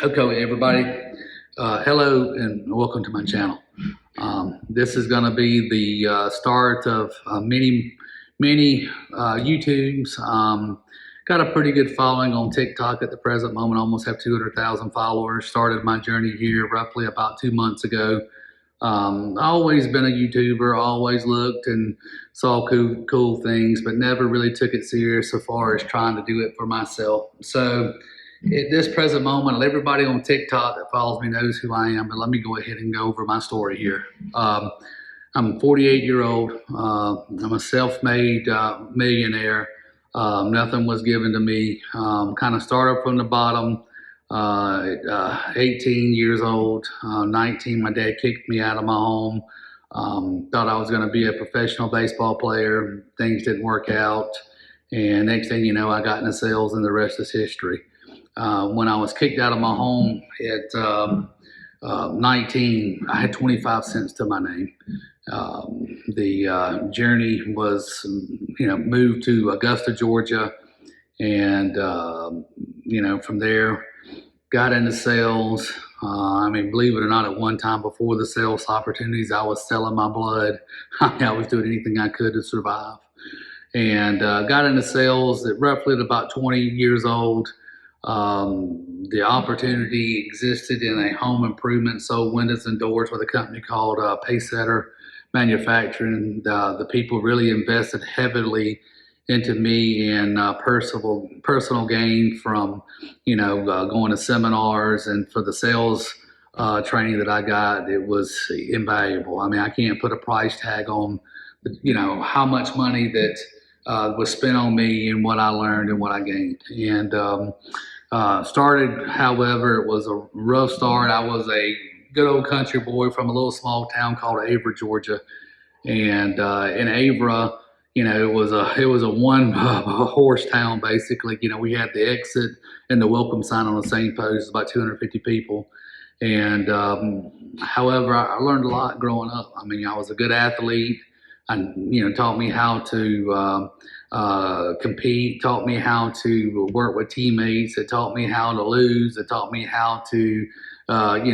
Okay, everybody. Hello and welcome to my channel. This is going to be the start of many YouTubes. Got a pretty good following on TikTok at the present moment. Almost have 200,000 followers. Started my journey here roughly about 2 months ago. Always been a YouTuber. Always looked and saw cool things, but never really took it serious so far as trying to do it for myself. So at this present moment, everybody on TikTok that follows me knows who I am, but let me go ahead and go over my story here. I'm a 48-year-old. I'm a self-made millionaire. Nothing was given to me. Kind of started from the bottom. 18 years old, 19, my dad kicked me out of my home. Thought I was going to be a professional baseball player. Things didn't work out. And next thing you know, I got into sales and the rest is history. When I was kicked out of my home at 19, I had 25 cents to my name. The journey was, moved to Augusta, Georgia. And, from there, got into sales. Believe it or not, at one time before the sales opportunities, I was selling my blood. I was doing anything I could to survive. And got into sales at roughly at about 20 years old. The opportunity existed in a home improvement, sold windows and doors with a company called Pacesetter Manufacturing. The people really invested heavily into me and personal gain from, going to seminars, and for the sales training that I got, it was invaluable. I can't put a price tag on, how much money that was spent on me and what I learned and what I gained. And started, however, it was a rough start. I was a good old country boy from a little small town called Avra, Georgia. And in Avra, it was a one horse town basically. We had the exit and the welcome sign on the same post. About 250 people. And however, I learned a lot growing up. I was a good athlete. Taught me how to compete, taught me how to work with teammates. It taught me how to lose. It taught me how to,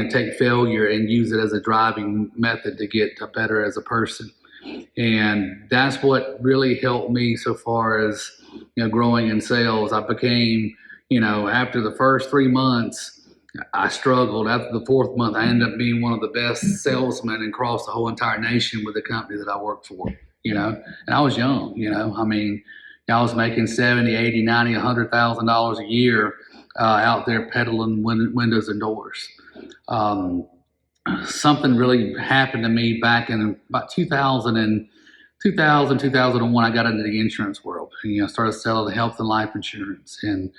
take failure and use it as a driving method to get better as a person. And that's what really helped me so far as, growing in sales. I became, after the first 3 months, I struggled. After the fourth month, I ended up being one of the best salesmen across the whole entire nation with the company that I worked for, and I was young, I was making 70, 80, 90, $100,000 a year out there peddling windows and doors. Something really happened to me back in about 2001. I got into the insurance world. Started selling health and life insurance, and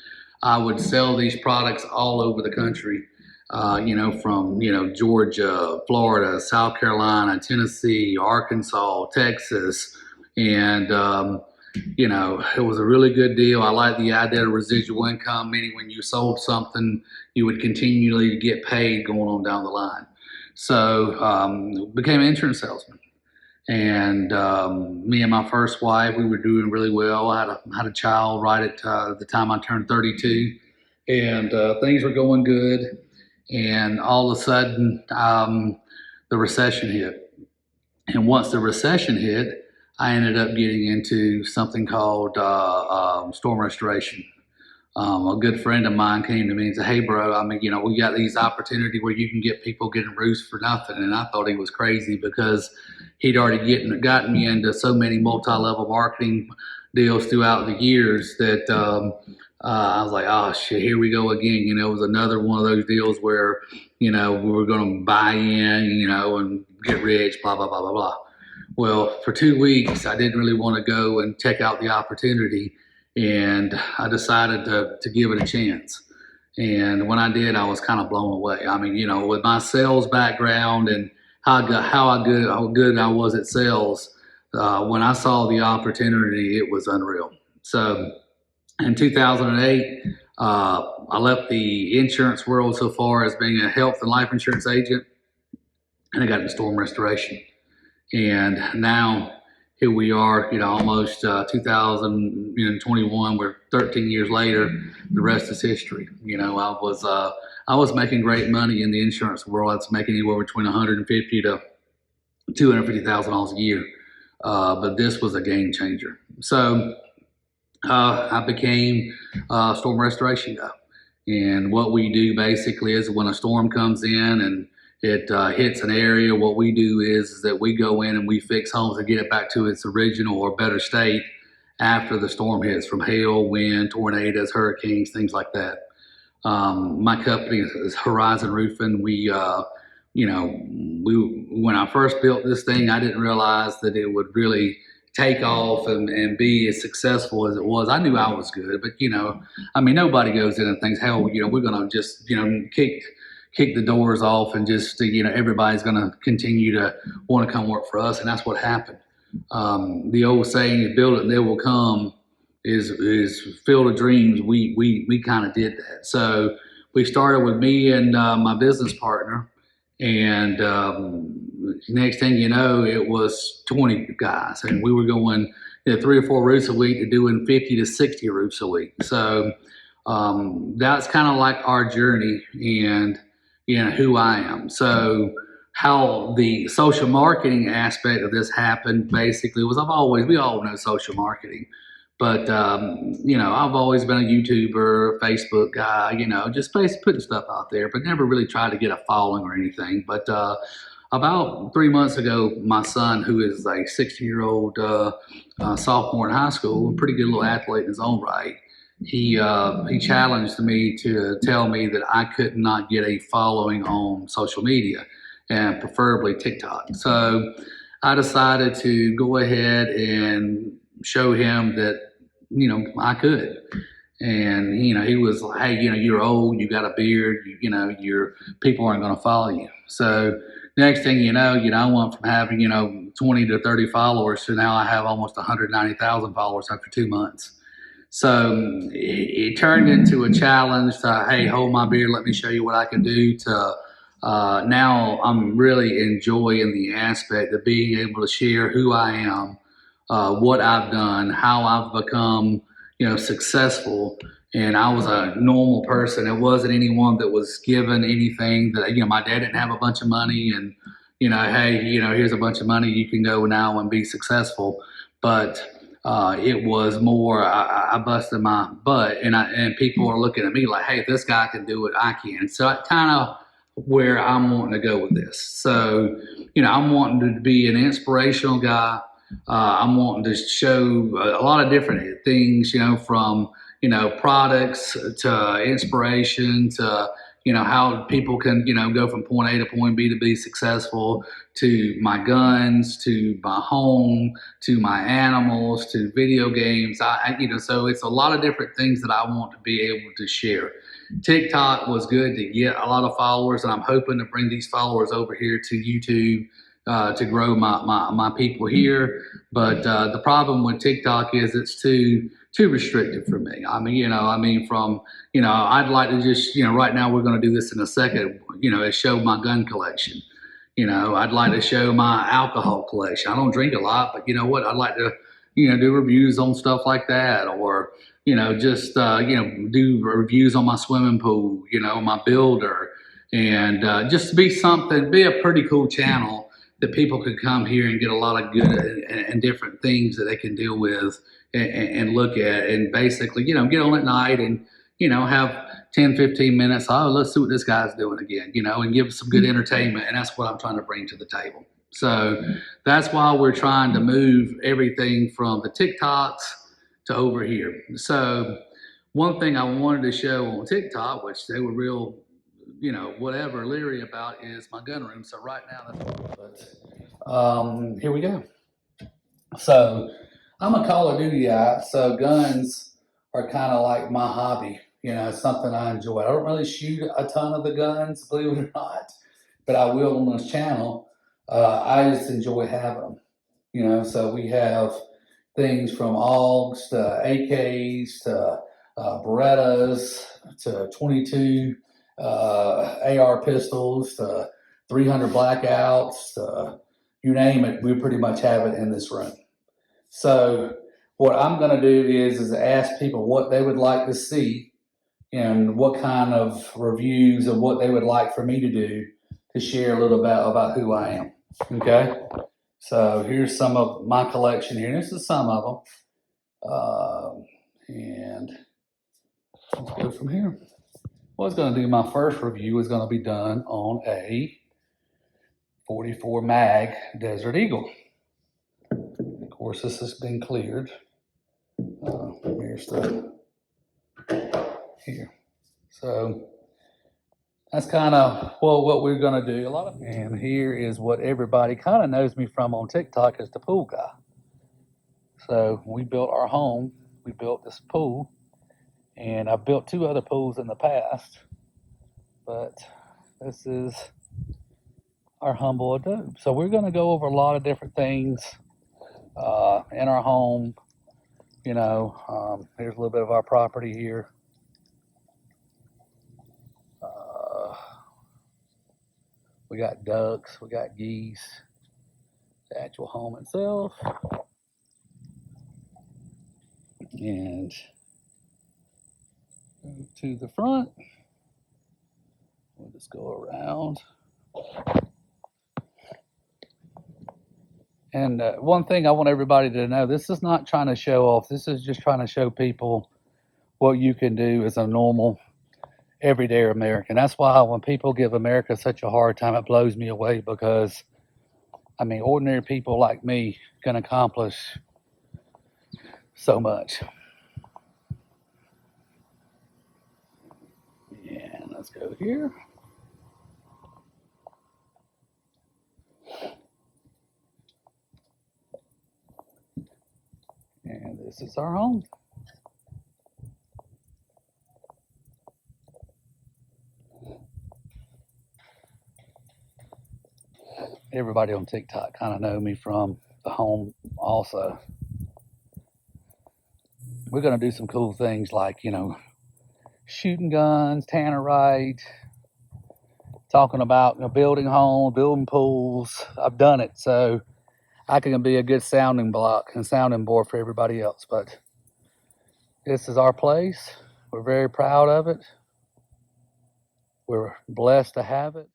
I would sell these products all over the country. From Georgia, Florida, South Carolina, Tennessee, Arkansas, Texas, and it was a really good deal. I like the idea of residual income, meaning when you sold something, you would continually get paid going on down the line. So became an insurance salesman. And me and my first wife, we were doing really well. I had a child right at the time I turned 32, and things were going good. And all of a sudden, the recession hit. And once the recession hit, I ended up getting into something called storm restoration. A good friend of mine came to me and said, "Hey, bro, we got these opportunity where you can get people getting roofs for nothing." And I thought he was crazy because he'd already gotten me into so many multi-level marketing deals throughout the years that I was like, "Oh shit, here we go again." It was another one of those deals where, we were going to buy in, and get rich, blah, blah, blah, blah, blah. Well, for 2 weeks, I didn't really want to go and check out the opportunity, and I decided to give it a chance. And when I did, I was kind of blown away. With my sales background and how good I was at sales, when I saw the opportunity, it was unreal. So in 2008, I left the insurance world so far as being a health and life insurance agent, and I got into storm restoration. And now here we are, almost 2021. We're 13 years later. The rest is history. I was making great money in the insurance world. I was making anywhere between 150 to $250,000 a year. But this was a game changer. So I became a storm restoration guy. And what we do basically is when a storm comes in and it hits an area, what we do is that we go in and we fix homes and get it back to its original or better state after the storm hits, from hail, wind, tornadoes, hurricanes, things like that. My company is Horizon Roofing. When I first built this thing, I didn't realize that it would really take off and be as successful as it was. I knew I was good, but nobody goes in and thinks, hell, we're going to just, kick the doors off and just, everybody's going to continue to want to come work for us. And that's what happened. The old saying is build it and they will come is Field of Dreams. We kind of did that. So we started with me and my business partner. And next thing you know, it was 20 guys, and we were going 3 or 4 roofs a week to doing 50 to 60 roofs a week. So that's kind of like our journey and who I am. So how the social marketing aspect of this happened basically was we all know social marketing. But, I've always been a YouTuber, Facebook guy, just basically putting stuff out there, but never really tried to get a following or anything. But about 3 months ago, my son, who is a 16-year-old sophomore in high school, a pretty good little athlete in his own right, he challenged me to tell me that I could not get a following on social media, and preferably TikTok. So I decided to go ahead and show him that I could. And he was like, hey, you're old, you got a beard, your people aren't going to follow you. So next thing you know, I went from having 20 to 30 followers to now I have almost 190,000 followers after 2 months. So it turned into a challenge to, hey, hold my beard, let me show you what I can do, to now I'm really enjoying the aspect of being able to share who I am, what I've done, how I've become, successful. And I was a normal person. It wasn't anyone that was given anything that, my dad didn't have a bunch of money and, hey, here's a bunch of money, you can go now and be successful. But it was more, I busted my butt, and people are looking at me like, hey, if this guy can do it, I can. So I kind of where I'm wanting to go with this. So, I'm wanting to be an inspirational guy. I'm wanting to show a lot of different things, from, products to inspiration to, how people can, go from point A to point B to be successful, to my guns, to my home, to my animals, to video games. So it's a lot of different things that I want to be able to share. TikTok was good to get a lot of followers, and I'm hoping to bring these followers over here to YouTube to grow my people here. But the problem with TikTok is it's too restrictive for me. I'd like to just, right now we're going to do this in a second, show my gun collection. I'd like to show my alcohol collection. I don't drink a lot, but I'd like to, do reviews on stuff like that, or, do reviews on my swimming pool, my builder, and just be a pretty cool channel that people could come here and get a lot of good and different things that they can deal with and look at, and basically, get on at night and, have 10, 15 minutes. Oh, let's see what this guy's doing again, and give some good entertainment. And that's what I'm trying to bring to the table. So that's why we're trying to move everything from the TikToks to over here. So one thing I wanted to show on TikTok, which they were real, whatever leery about, is my gun room. So right now, here we go. So I'm a Call of Duty guy, so guns are kind of like my hobby. It's something I enjoy. I don't really shoot a ton of the guns, believe it or not, but I will on this channel. I just enjoy having them. So we have things from AUGs to AKs to Berettas to 22 AR pistols to 300 blackouts, you name it, we pretty much have it in this room. So what I'm going to do is ask people what they would like to see and what kind of reviews of what they would like for me to do to share a little bit about who I am. Okay. So here's some of my collection here. This is some of them. And let's go from here. What I was going to do, my first review is going to be done on a 44 mag Desert Eagle. Of course, this has been cleared. Here's the here. So that's kind of what we're going to do. And here is what everybody kind of knows me from on TikTok as the pool guy. So we built our home. We built this pool, and I've built 2 other pools in the past, but this is our humble adobe. So we're going to go over a lot of different things in our home. You know, here's a little bit of our property here. We got ducks, we got geese, the actual home itself. And to the front, we'll just go around. And one thing I want everybody to know, this is not trying to show off. This is just trying to show people what you can do as a normal, everyday American. That's why when people give America such a hard time, it blows me away, because, I mean, ordinary people like me can accomplish so much. And let's go here. And this is our home. Everybody on TikTok kind of know me from the home also. We're going to do some cool things like, you know, shooting guns, tannerite, talking about, you know, building homes, building pools. I've done it, so I can be a good sounding block and sounding board for everybody else. But this is our place. We're very proud of it. We're blessed to have it.